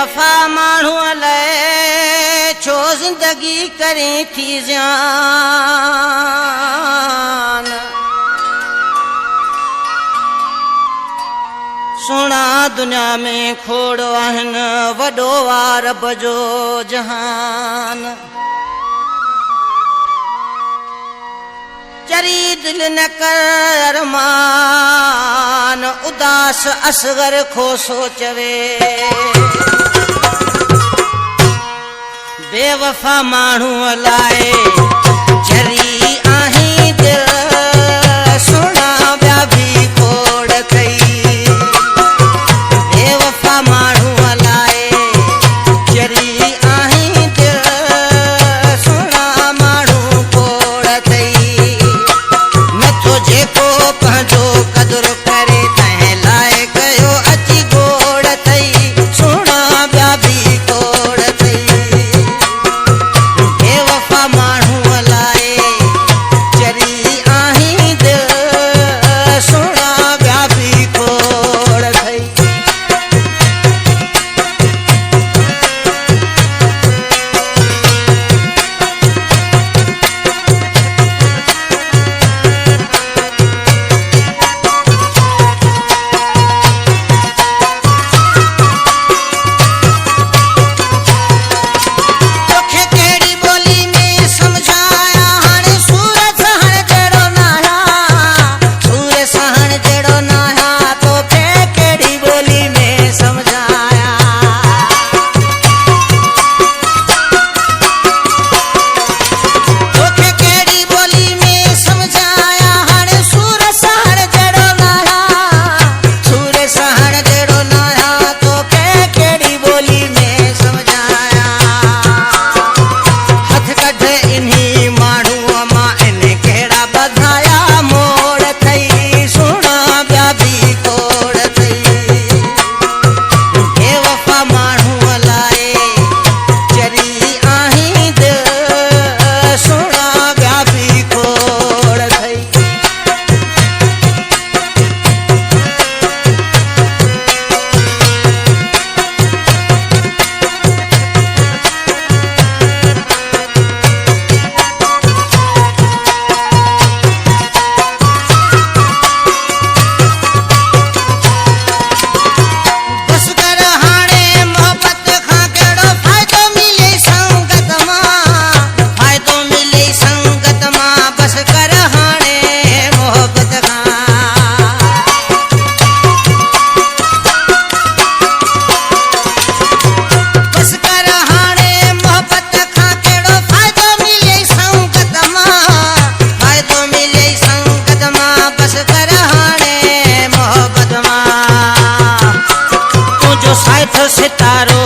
बेवफा मानू अलाए छो जिंदगी करें थी जान। सुना दुनिया में खोड़ आहिन वडो रब जो जहान। चरी दिल न कर अरमान उदास असगर खो सोचवे। बेवफा मानू अलाए चरी आही दिल सुना ब्या भी खोड़ कई। बेवफा मानू अलाए चरी आही दिल सुना मानू खोड़ कई। जेको पंहिंजो कदुर करे तंहिं लाइ कयो अची गोड़ थई सुना ॿिया बि गोड़ थई। बेवफा माण्हू अलाए चरी आही दिल सुना ॿिया बि गोड़ थई। सितारो